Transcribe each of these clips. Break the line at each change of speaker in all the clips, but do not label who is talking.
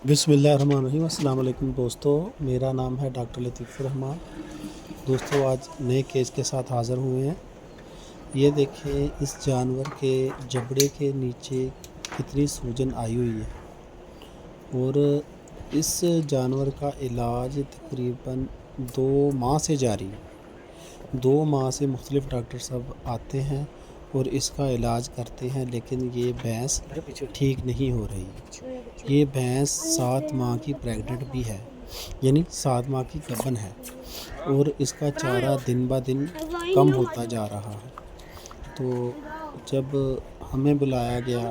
बिस्मिल्लाहिर्रहमानिर्रहीम। अस्सलाम वालेकुम दोस्तों, मेरा नाम है डॉक्टर लतीफ़ुर रहमान। दोस्तों, आज नए केस के साथ हाज़िर हुए हैं। ये देखें, इस जानवर के जबड़े के नीचे कितनी सूजन आई हुई है और इस जानवर का इलाज तकरीबन 2 माह से जारी है। 2 माह से मुख्तलिफ़ डॉक्टर साहब आते हैं और इसका इलाज करते हैं, लेकिन ये भैंस ठीक नहीं हो रही। ये भैंस 7 माह की प्रेग्नेंट भी है, यानी 7 माह की गाभिन है और इसका चारा दिन ब दिन कम होता जा रहा है। तो जब हमें बुलाया गया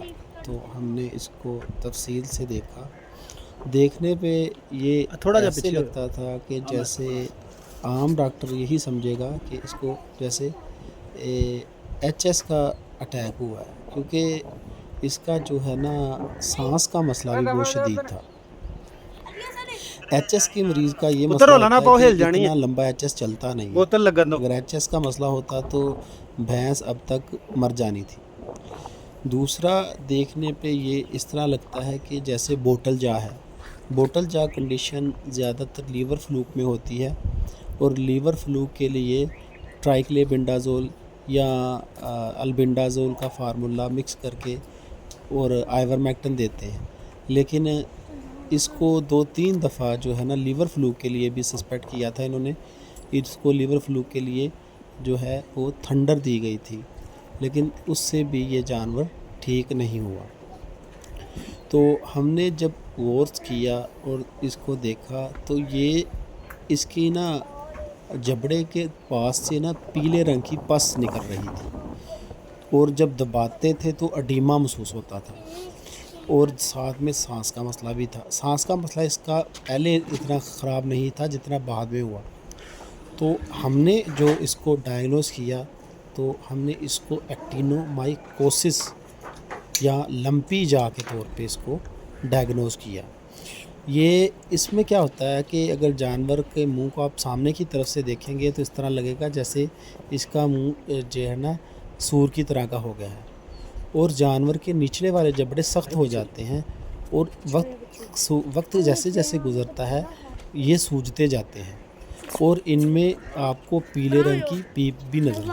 तो हमने इसको तफसील से देखा। देखने पे ये
थोड़ा जा
ऐसे
पीछे
लगता था कि जैसे आम डॉक्टर यही समझेगा कि इसको जैसे एचएस का अटैक हुआ है, क्योंकि इसका जो है ना सांस का मसला भी बहुत शदीद था। एचएस के मरीज़ का ये
पुत्र
मसला
होला ना
होता है
पाओ
कि
हिल जानी
इतना
है
लंबा एचएस चलता नहीं है।
बोतल लगन दो।
अगर एचएस का मसला होता तो भैंस अब तक मर जानी थी। दूसरा, देखने पे ये इस तरह लगता है कि जैसे बोतल जा है। बोतल जा कंडीशन ज़्यादातर लीवर फ्लूक में होती है और लीवर फ्लूक के लिए ट्राइक्लेबिंडाज़ोल या अल्बेंडाज़ोल का फार्मूला मिक्स करके और आइवरमेक्टिन देते हैं। लेकिन इसको 2-3 दफ़ा जो है ना लीवर फ्लूक के लिए भी सस्पेक्ट किया था इन्होंने। इसको लीवर फ्लूक के लिए जो है वो थंडर दी गई थी, लेकिन उससे भी ये जानवर ठीक नहीं हुआ। तो हमने जब गौर किया और इसको देखा तो ये इसकी ना जबड़े के पास से ना पीले रंग की पस निकल रही थी और जब दबाते थे तो अडीमा महसूस होता था और साथ में सांस का मसला भी था। सांस का मसला इसका पहले इतना ख़राब नहीं था जितना बाद में हुआ। तो हमने जो इसको डायग्नोस किया तो हमने इसको एक्टिनोमाइकोसिस या लंपी जा के तौर पे इसको डायग्नोस किया। ये इसमें क्या होता है कि अगर जानवर के मुंह को आप सामने की तरफ से देखेंगे तो इस तरह लगेगा जैसे इसका मुंह जो है ना सूर की तरह का हो गया है और जानवर के निचले वाले जबड़े सख्त हो जाते हैं और वक्त जैसे जैसे गुज़रता है ये सूजते जाते हैं और इनमें आपको पीले रंग की पीप भी नज़र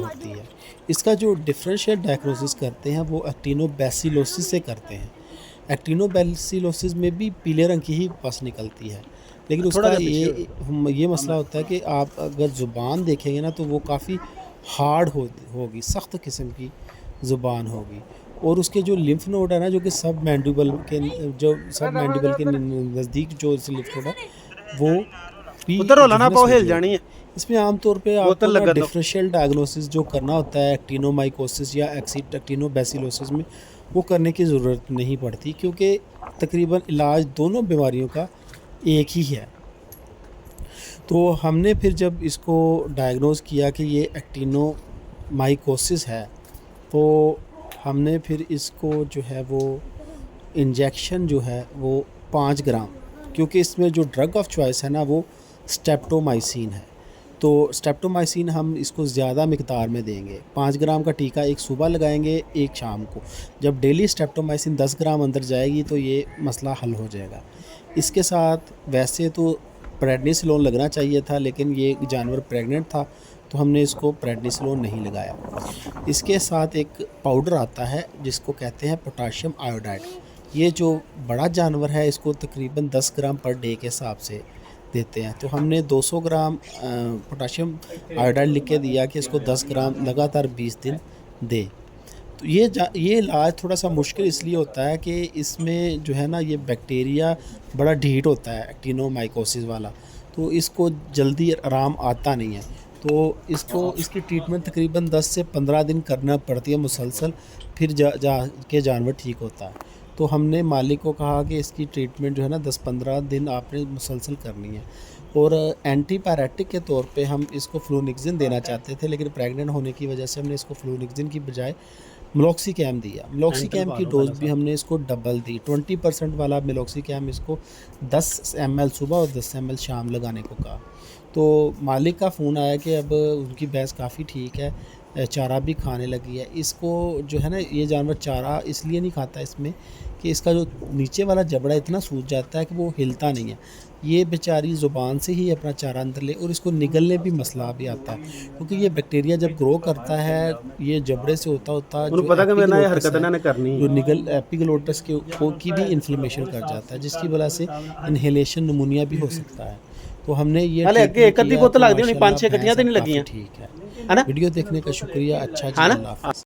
आती है। इसका जो डिफरेंशियल डायग्नोसिस करते हैं वो एक्टिनोबैसिलोसिस से करते हैं। एक्टिनोबैसिलोसिस में भी पीले रंग की ही पस निकलती है, लेकिन
थोड़ा
उसका
जा पीछे
ये मसला होता है कि आप अगर ज़ुबान देखेंगे ना तो वो काफ़ी हार्ड होगी, सख्त किस्म की ज़ुबान होगी और उसके जो लिम्फ नोड है ना, जो कि सब मैंडिबल के नज़दीक जो लिम्फ नोड है वो भी
पुत्र होला ना
जुफनस
पाओ
में
हिल
भी
जानी
होगी।
है
इसमें आमतौर पे
बोतल
आपको ना
लगन दो।
डिफरेंशियल डायग्नोसिस जो करना होता है एक्टिनोमाइकोसिस या एक्टिनोबैसिलोसिस में, वो करने की ज़रूरत नहीं पड़ती, क्योंकि तकरीबन इलाज दोनों बीमारियों का एक ही है। तो हमने फिर जब इसको डायग्नोस किया कि ये एक्टिनोमाइकोसिस है तो हमने फिर इसको जो है वो इंजेक्शन जो है वो 5 ग्राम, क्योंकि इसमें जो ड्रग ऑफ चॉइस है ना वो स्टेप्टोमाइसिन है। तो स्टेप्टोमाइसिन हम इसको ज़्यादा मिकदार में देंगे। 5 ग्राम का टीका एक सुबह लगाएंगे, एक शाम को। जब डेली स्टेप्टोमाइसिन 10 ग्राम अंदर जाएगी तो ये मसला हल हो जाएगा। इसके साथ वैसे तो प्रेडनिसोलोन लगना चाहिए था, लेकिन ये जानवर प्रेग्नेंट था तो हमने इसको प्रेडनिसोलोन नहीं लगाया। इसके साथ एक पाउडर आता है जिसको कहते हैं पोटाशियम आयोडाइड। ये जो बड़ा जानवर है इसको तकरीबन 10 ग्राम पर डे के हिसाब से देते हैं। तो हमने 200 ग्राम पोटाशियम आयोडाइड लिख के दिया कि इसको 10 ग्राम लगातार 20 दिन दे। तो ये इलाज थोड़ा सा मुश्किल इसलिए होता है कि इसमें जो है ना ये बैक्टीरिया बड़ा ढीठ होता है एक्टिनोमाइकोसिस वाला, तो इसको जल्दी आराम आता नहीं है। तो इसकी ट्रीटमेंट तकरीबन 10 से 15 दिन करना पड़ती है मुसलसल, फिर जा के जानवर ठीक होता है। तो हमने मालिक को कहा कि इसकी ट्रीटमेंट जो है ना 10-15 दिन आपने मुसलसल करनी है और एंटीपायरेटिक के तौर पे हम इसको फ्लूनिक्सिन देना चाहते थे, लेकिन प्रेग्नेंट होने की वजह से हमने इसको फ्लूनिक्सिन की बजाय मेलोक्सिकैम दिया। मेलोक्सिकैम की डोज भी हमने इसको डबल दी। 20% वाला मेलोक्सिकैम इसको 10 ml सुबह और 10 ml शाम लगाने को कहा। तो मालिक का फ़ोन आया कि अब उनकी भैंस काफ़ी ठीक है, चारा भी खाने लगी है। इसको जो है ना, ये जानवर चारा इसलिए नहीं खाता इसमें कि इसका जो नीचे वाला जबड़ा इतना सूज जाता है कि वो हिलता नहीं है। ये बेचारी ज़ुबान से ही अपना चारा अंदर ले, और इसको निगलने भी मसला भी आता है, क्योंकि ये बैक्टीरिया जब ग्रो करता है, ये जबड़े से होता
उन्हें
जो
पता कि मैंने ये
एपिग्लोटिस
हरकत
है,
इन्होंने करनी
जो
है।
निगल एपिग्लोटिस के को की भी इन्फ्लेमेशन कर जाता है, जिसकी वजह से इन्हेलेशन निमोनिया भी हो सकता है। तो हमने ये
हाले अगे
ट्रीटमेंट
एक अद्धी
किया
बोतल
तो
लगती होनी,
माशाल्लाह
5-6
भैंस
कट्टियां तो
अब
नहीं
काफ़ी
लगियां,
ठीक है।
है ना?
वीडियो देखने का शुक्रिया। अच्छा जी,
है
अल्लाह
ना?
हाफ़िज़।